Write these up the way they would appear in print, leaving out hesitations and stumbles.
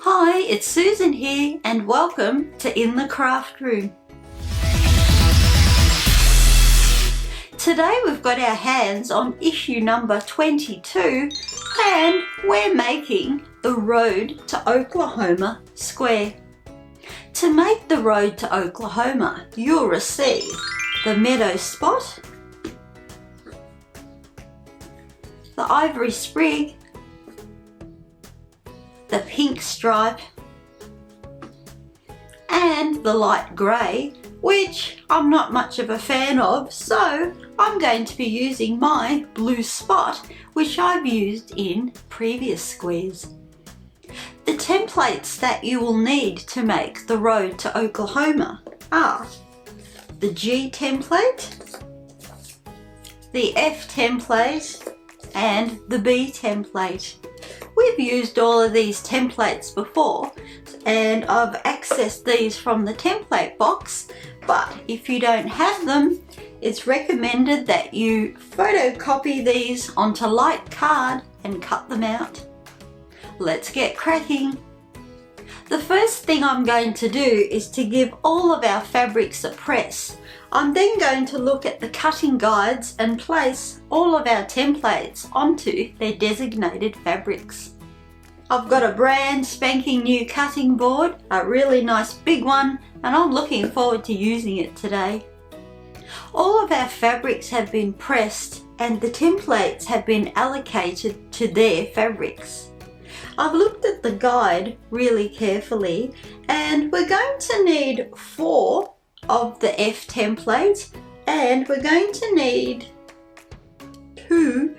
Hi, it's Susan here and welcome to In the Craft Room. Today we've got our hands on issue number 22 and we're making the Road to Oklahoma square. To make the Road to Oklahoma, you'll receive the meadow spot, the ivory sprig, the pink stripe and the light grey, which I'm not much of a fan of, so I'm going to be using my blue spot, which I've used in previous squares. The templates that you will need to make the Road to Oklahoma are the G template, the F template and the B template. We've used all of these templates before and I've accessed these from the template box, but if you don't have them, it's recommended that you photocopy these onto light card and cut them out. Let's get cracking. The first thing I'm going to do is to give all of our fabrics a press. I'm then going to look at the cutting guides and place all of our templates onto their designated fabrics. I've got a brand spanking new cutting board, a really nice big one, and I'm looking forward to using it today. All of our fabrics have been pressed and the templates have been allocated to their fabrics. I've looked at the guide really carefully and we're going to need 4 of the F template and we're going to need 2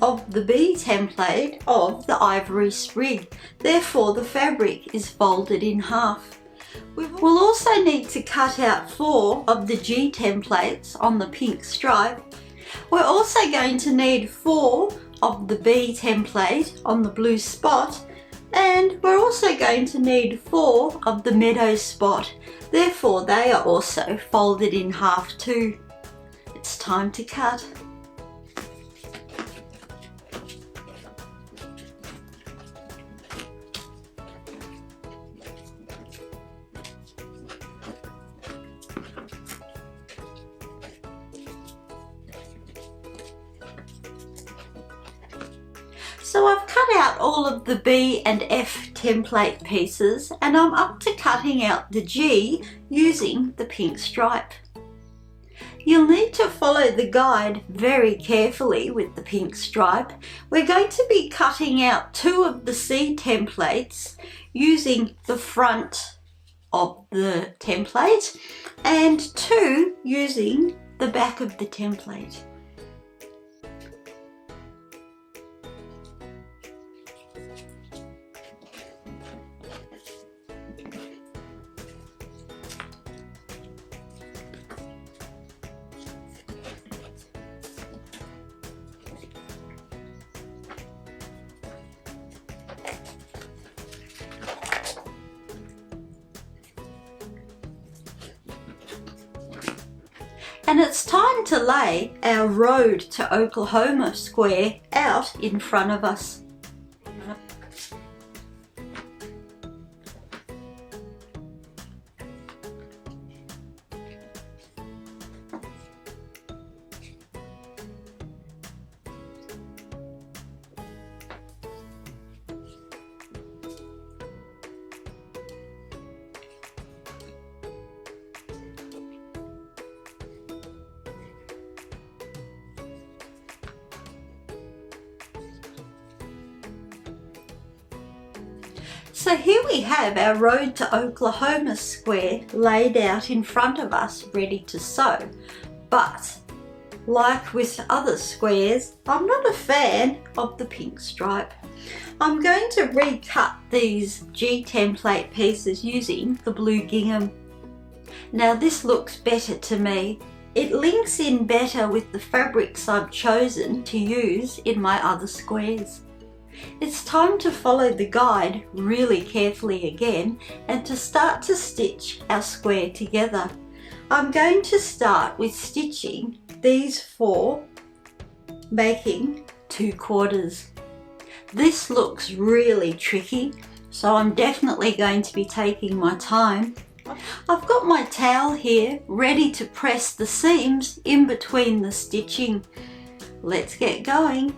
of the B template of the ivory sprig. Therefore the fabric is folded in half. We'll also need to cut out 4 of the G templates on the pink stripe. We're also going to need 4 of the B template on the blue spot, and we're also going to need 4 of the meadow spot. Therefore they are also folded in half too. It's time to cut. So I've cut out all of the B and F template pieces and I'm up to cutting out the G using the pink stripe. You'll need to follow the guide very carefully with the pink stripe. We're going to be cutting out 2 of the C templates using the front of the template and 2 using the back of the template. And it's time to lay our Road to Oklahoma square out in front of us. So here we have our Road to Oklahoma square laid out in front of us, ready to sew. But like with other squares, I'm not a fan of the pink stripe. I'm going to recut these G template pieces using the blue gingham. Now this looks better to me. It links in better with the fabrics I've chosen to use in my other squares. It's time to follow the guide really carefully again and to start to stitch our square together. I'm going to start with stitching these 4, making 2 quarters. This looks really tricky, so I'm definitely going to be taking my time. I've got my towel here ready to press the seams in between the stitching. Let's get going.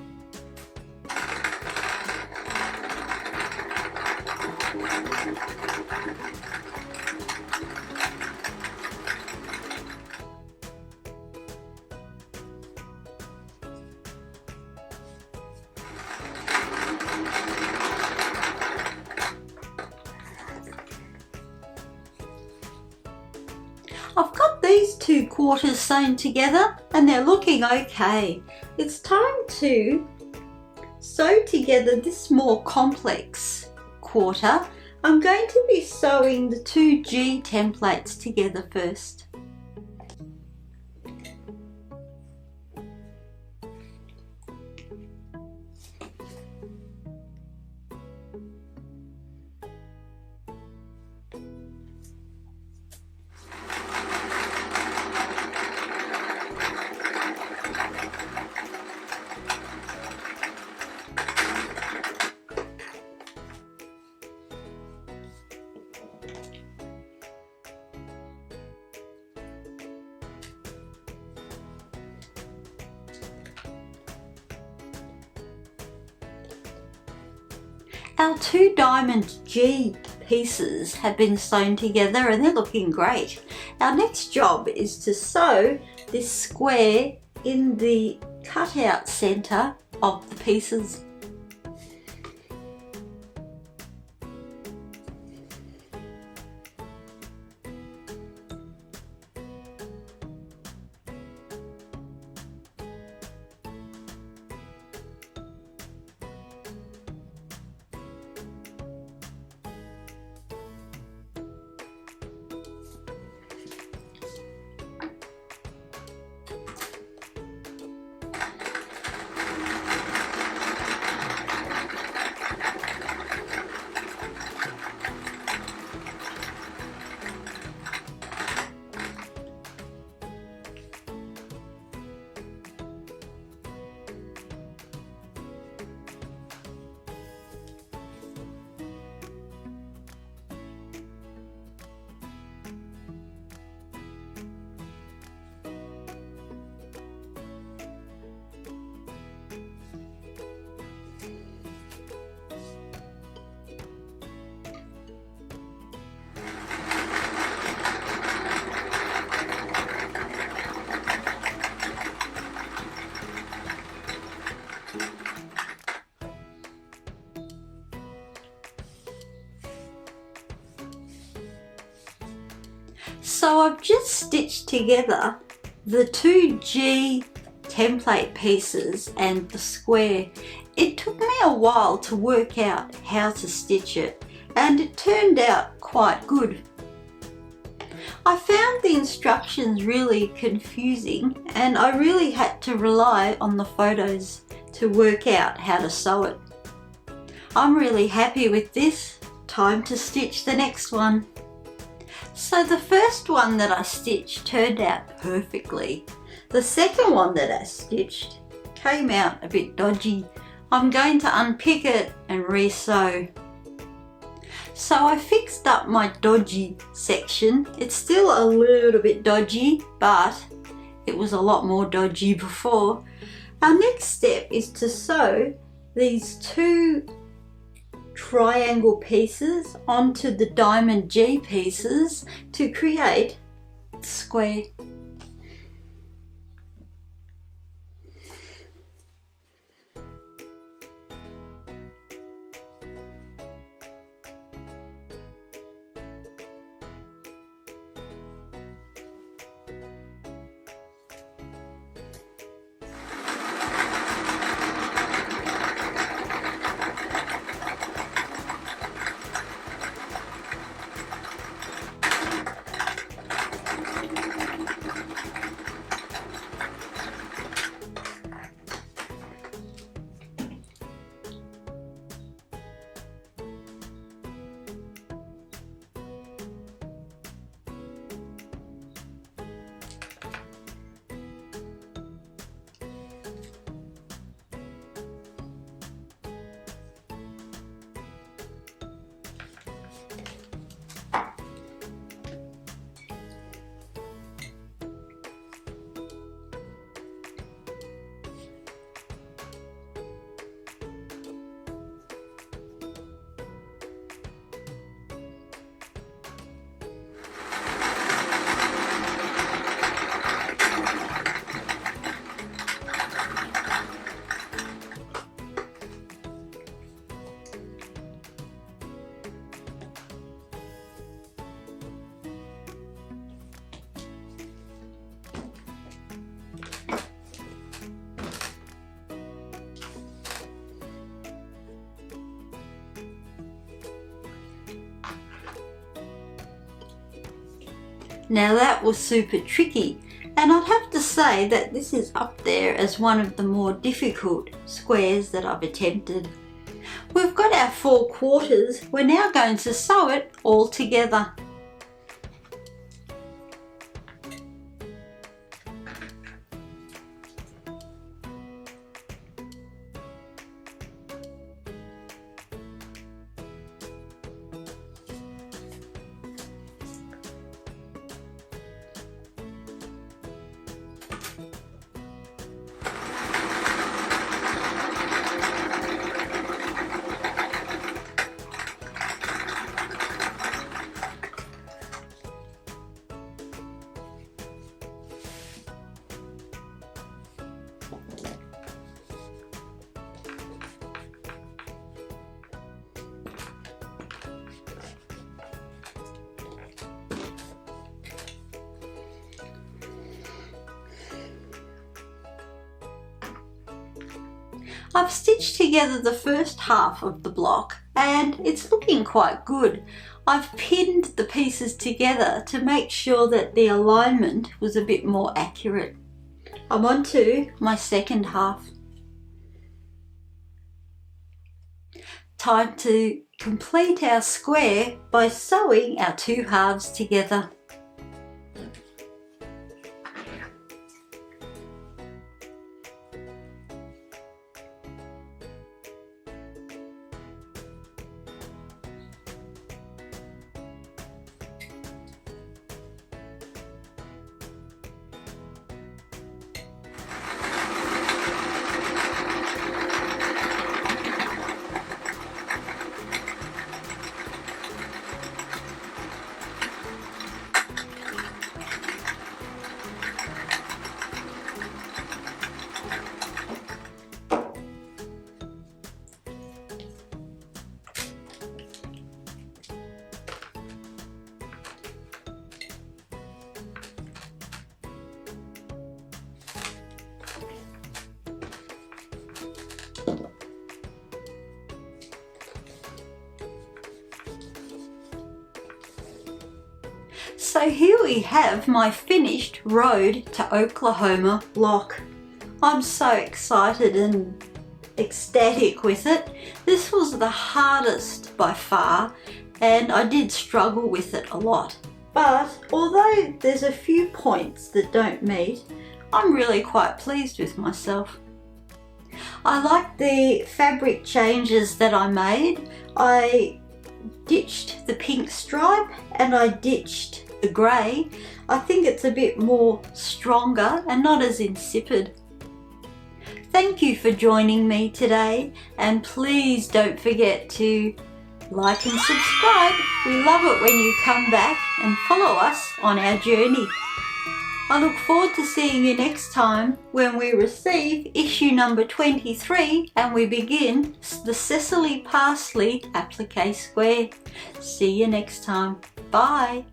I've got these 2 quarters sewn together and they're looking okay. It's time to sew together this more complex quarter. I'm going to be sewing the 2 G templates together first. Our 2 diamond G pieces have been sewn together and they're looking great. Our next job is to sew this square in the cutout center of the pieces. So I've just stitched together the 2 G template pieces and the square. It took me a while to work out how to stitch it and it turned out quite good. I found the instructions really confusing and I really had to rely on the photos to work out how to sew it. I'm really happy with this. Time to stitch the next one. So the first one that I stitched turned out perfectly. The second one that I stitched came out a bit dodgy. I'm going to unpick it and re-sew. So I fixed up my dodgy section. It's still a little bit dodgy, but it was a lot more dodgy before. Our next step is to sew these 2 triangle pieces onto the diamond G pieces to create the square. Now that was super tricky, and I'd have to say that this is up there as one of the more difficult squares that I've attempted. We've got our 4 quarters. We're now going to sew it all together. I've stitched together the first half of the block and it's looking quite good. I've pinned the pieces together to make sure that the alignment was a bit more accurate. I'm on to my second half. Time to complete our square by sewing our 2 halves together. So here we have my finished Road to Oklahoma block. I'm so excited and ecstatic with it. This was the hardest by far and I did struggle with it a lot. But although there's a few points that don't meet, I'm really quite pleased with myself. I like the fabric changes that I made. I ditched the pink stripe and I ditched the grey. I think it's a bit more stronger and not as insipid. Thank you for joining me today and please don't forget to like and subscribe. We love it when you come back and follow us on our journey. I look forward to seeing you next time when we receive issue number 23 and we begin the Cecily Parsley Appliqué Square. See you next time. Bye.